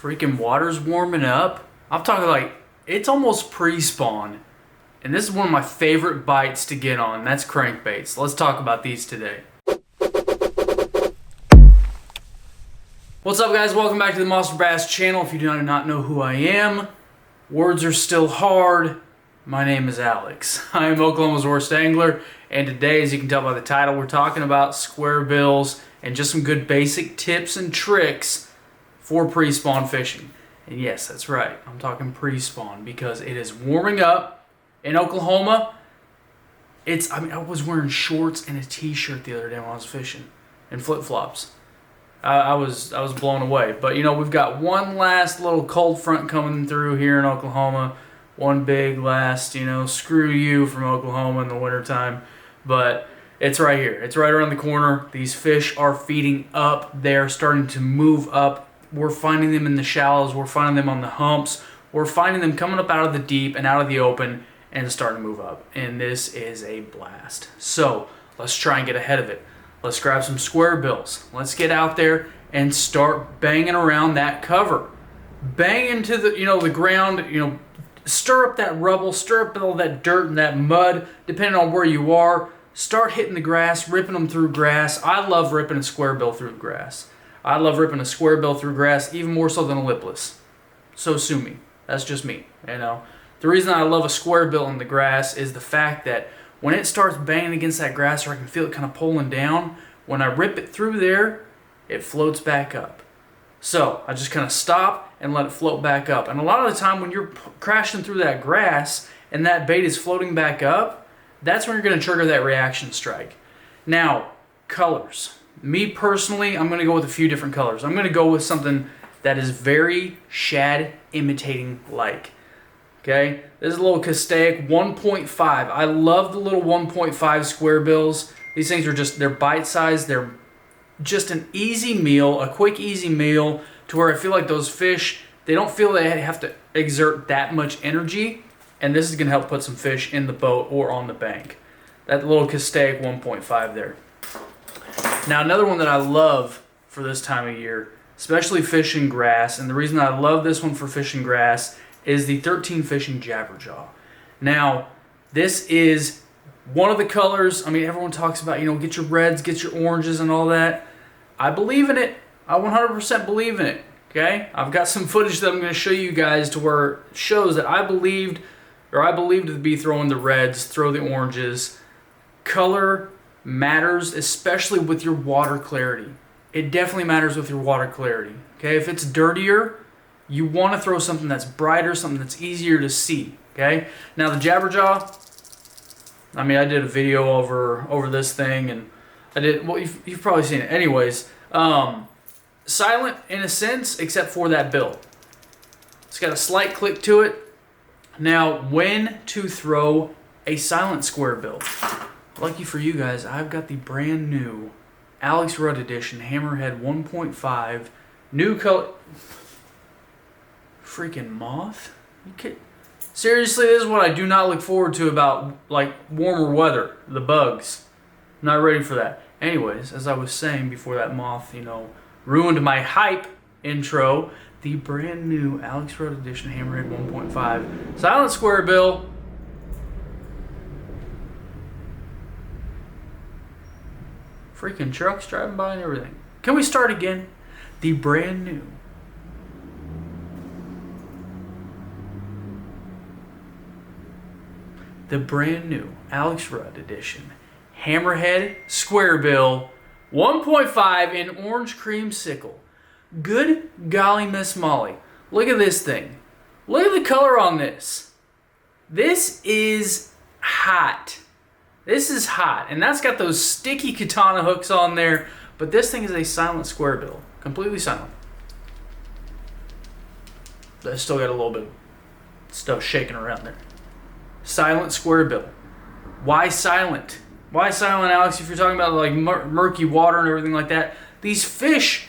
Freaking water's warming up. I'm talking like, it's almost pre-spawn. And this is one of my favorite bites to get on. That's crankbaits. Let's talk about these today. What's up, guys? Welcome back to the MONSTERBASS channel. If you do not know who I am, words are still hard. My name is Alex. I am Oklahoma's worst angler. And today, as you can tell by the title, we're talking about square bills and just some good basic tips and tricks for pre-spawn fishing. And yes, that's right, I'm talking pre-spawn because it is warming up in Oklahoma. I was wearing shorts and a t-shirt the other day when I was fishing and flip-flops. I was blown away. But you know, we've got one last little cold front coming through here in Oklahoma. One big last, you know, screw you from Oklahoma in the wintertime. But it's right here. It's right around the corner. These fish are feeding up. They're starting to move up. We're finding them in the shallows. We're finding them on the humps. We're finding them coming up out of the deep and out of the open and starting to move up. And this is a blast. So let's try and get ahead of it. Let's grab some square bills. Let's get out there and start banging around that cover. Bang into the ground, stir up that rubble, stir up all that dirt and that mud, depending on where you are. Start hitting the grass, ripping them through grass. I love ripping a square bill through grass. I love ripping a square bill through grass even more so than a lipless. So sue me. That's just me, The reason I love a square bill in the grass is the fact that when it starts banging against that grass, or I can feel it kind of pulling down, when I rip it through there, it floats back up. So I just kind of stop and let it float back up. And a lot of the time when you're crashing through that grass and that bait is floating back up, that's when you're going to trigger that reaction strike. Now, colors. Me personally, I'm going to go with a few different colors. I'm going to go with something that is very shad imitating like. Okay, this is a little Castaic 1.5. I love the little 1.5 square bills. These things are they're bite-sized. They're just an easy meal, a quick, easy meal to where I feel like those fish, they don't feel they have to exert that much energy. And this is going to help put some fish in the boat or on the bank. That little Castaic 1.5 there. Now, another one that I love for this time of year, especially fishing grass, and the reason I love this one for fishing grass is the 13 Fishing Jabberjaw. Now, this is one of the colors. I mean, everyone talks about, get your reds, get your oranges and all that. I believe in it. I 100% believe in it, okay? I've got some footage that I'm going to show you guys to where it shows that I believed to be throwing the reds, throw the oranges. Color matters, especially with your water clarity. It definitely matters with your water clarity, okay? If it's dirtier, you want to throw something that's brighter, something that's easier to see, okay? Now, the Jabberjaw, I did a video over this thing, and you've probably seen it. Anyways, silent in a sense, except for that bill. It's got a slight click to it. Now, when to throw a silent square bill? Lucky for you guys, I've got the brand new Alex Rudd Edition Hammerhead 1.5, new color. Freaking moth? Seriously, this is what I do not look forward to about warmer weather. The bugs. I'm not ready for that. Anyways, as I was saying before that moth, ruined my hype intro, the brand new Alex Rudd Edition Hammerhead 1.5 silent square bill. Freaking trucks driving by and everything. Can we start again? The brand new Alex Rudd Edition Hammerhead Square Bill 1.5 in orange creamsicle. Good golly, Miss Molly. Look at this thing. Look at the color on this. This is hot. This is hot. And that's got those sticky katana hooks on there. But this thing is a silent square bill. Completely silent. But it's still got a little bit of stuff shaking around there. Silent square bill. Why silent? Why silent, Alex, if you're talking about murky water and everything like that? These fish,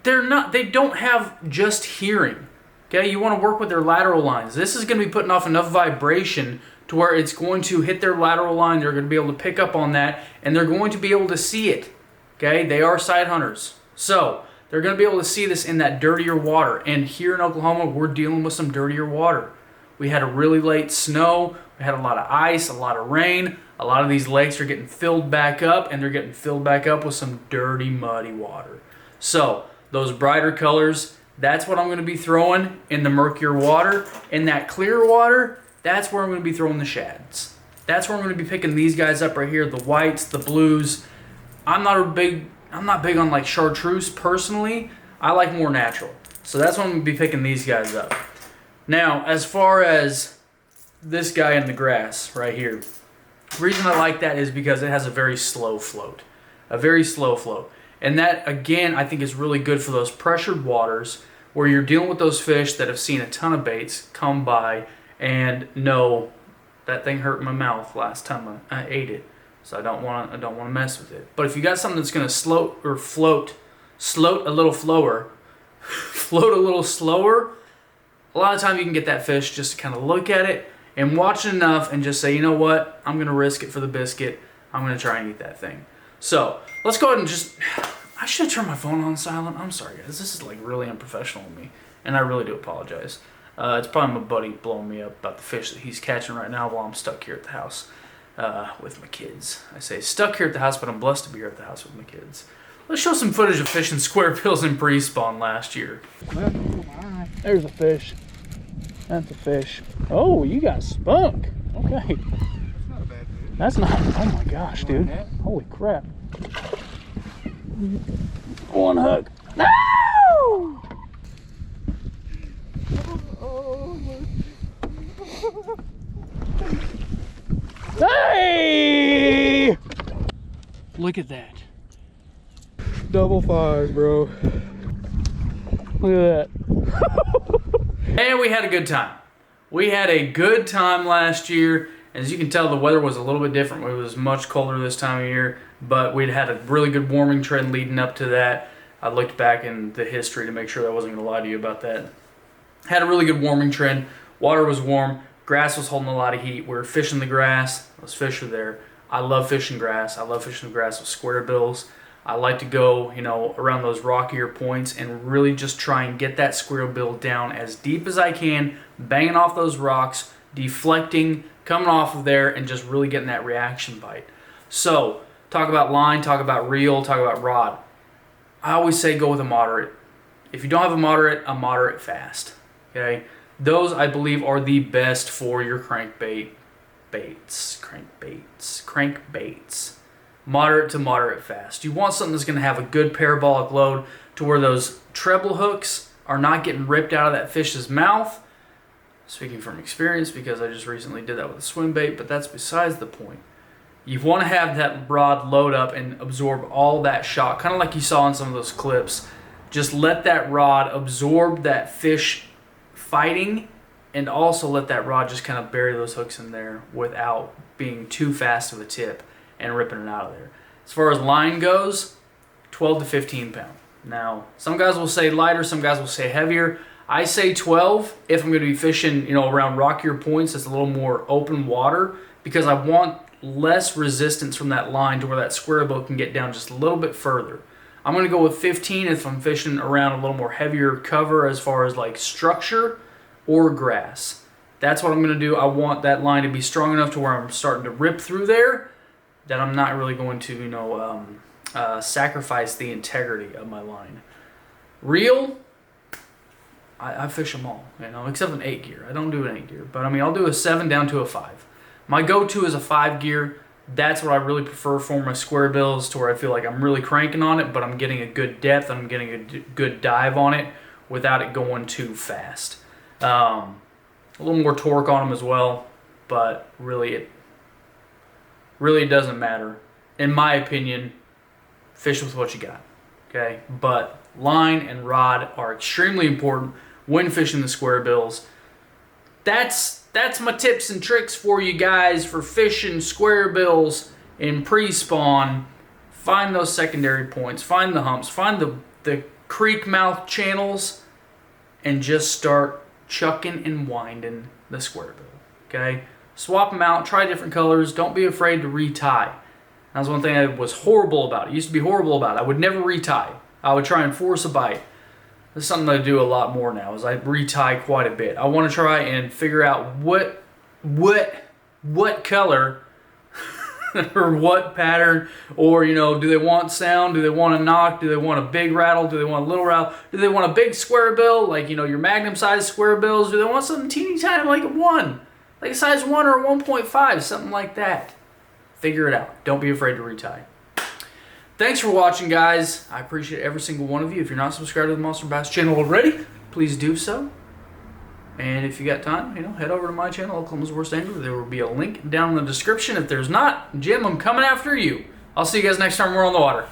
they don't have just hearing. Okay, you want to work with their lateral lines. This is going to be putting off enough vibration to where it's going to hit their lateral line. They're going to be able to pick up on that, and they're going to be able to see it. Okay, they are sight hunters. So they're going to be able to see this in that dirtier water. And here in Oklahoma, we're dealing with some dirtier water. We had a really late snow. We had a lot of ice, a lot of rain. A lot of these lakes are getting filled back up, and they're getting filled back up with some dirty, muddy water. So those brighter colors, that's what I'm going to be throwing in the murkier water. In that clear water, that's where I'm going to be throwing the shads. That's where I'm going to be picking these guys up right here, the whites, the blues. I'm not big on like chartreuse personally. I like more natural. So that's when I'm going to be picking these guys up. Now, as far as this guy in the grass right here, the reason I like that is because it has a very slow float. A very slow float. And that, again, I think is really good for those pressured waters where you're dealing with those fish that have seen a ton of baits come by and know that thing hurt my mouth last time I ate it. So I don't want to mess with it. But if you got something that's going to float a little slower, float a little slower, a lot of time you can get that fish just to kind of look at it and watch it enough and just say, you know what, I'm going to risk it for the biscuit. I'm going to try and eat that thing. So let's go ahead and just, I should have turned my phone on silent. I'm sorry guys, this is like really unprofessional of me. And I really do apologize. It's probably my buddy blowing me up about the fish that he's catching right now while I'm stuck here at the house with my kids. I say stuck here at the house, but I'm blessed to be here at the house with my kids. Let's show some footage of fishing square bills in pre-spawn last year. There's a fish. That's a fish. Oh, you got spunk. Okay. That's not a bad fish. That's not, oh my gosh, dude. Holy crap. One hook. No! Hey! Look at that. Double fives, bro. Look at that. And we had a good time. We had a good time last year. As you can tell, the weather was a little bit different. It was much colder this time of year, but we'd had a really good warming trend leading up to that. I looked back in the history to make sure that I wasn't going to lie to you about that. Had a really good warming trend. Water was warm. Grass was holding a lot of heat. We were fishing the grass. Those fish were there. I love fishing grass. I love fishing the grass with square bills. I like to go, you know, around those rockier points and really just try and get that square bill down as deep as I can, banging off those rocks, deflecting, coming off of there, and just really getting that reaction bite. So, talk about line, talk about reel, talk about rod. I always say go with a moderate. If you don't have a moderate fast. Okay? Those, I believe, are the best for your crankbaits. Moderate to moderate fast. You want something that's going to have a good parabolic load to where those treble hooks are not getting ripped out of that fish's mouth. Speaking from experience, because I just recently did that with a swim bait, but that's besides the point. You want to have that rod load up and absorb all that shock, kind of like you saw in some of those clips. Just let that rod absorb that fish fighting, and also let that rod just kind of bury those hooks in there without being too fast of a tip and ripping it out of there. As far as line goes, 12 to 15 pound. Now, some guys will say lighter, some guys will say heavier. I say 12 if I'm going to be fishing, you know, around rockier points that's a little more open water, because I want less resistance from that line to where that square bill can get down just a little bit further. I'm going to go with 15 if I'm fishing around a little more heavier cover as far as like structure or grass. That's what I'm going to do. I want that line to be strong enough to where I'm starting to rip through there, that I'm not really going to, you know, sacrifice the integrity of my line. Reel, I fish them all, you know, except an 8 gear. I don't do an 8 gear, but I mean, I'll do a 7 down to a 5. My go-to is a 5 gear. That's what I really prefer for my square bills, to where I feel like I'm really cranking on it, but I'm getting a good depth, I'm getting a good dive on it without it going too fast. A little more torque on them as well, but really it doesn't matter. In my opinion, fish with what you got, okay? But line and rod are extremely important when fishing the square bills. That's my tips and tricks for you guys for fishing square bills in pre-spawn. Find those secondary points, find the humps, find the creek mouth channels, and just start chucking and winding the square bill, okay? Swap them out, try different colors, don't be afraid to retie. That was one thing I was horrible about. It used to be horrible about it. I would never retie. I would try and force a bite. This is something I do a lot more now, is I retie quite a bit. I want to try and figure out what color or what pattern, or do they want sound, do they want a knock, do they want a big rattle, do they want a little rattle, do they want a big square bill, like your magnum size square bills, do they want something teeny tiny like a size 1 or a 1.5, something like that. Figure it out. Don't be afraid to retie. Thanks for watching, guys. I appreciate every single one of you. If you're not subscribed to the Monster Bass channel already, please do so. And if you got time, head over to my channel, Oklahoma's Worst Angler. There will be a link down in the description. If there's not, Jim, I'm coming after you. I'll see you guys next time we're on the water.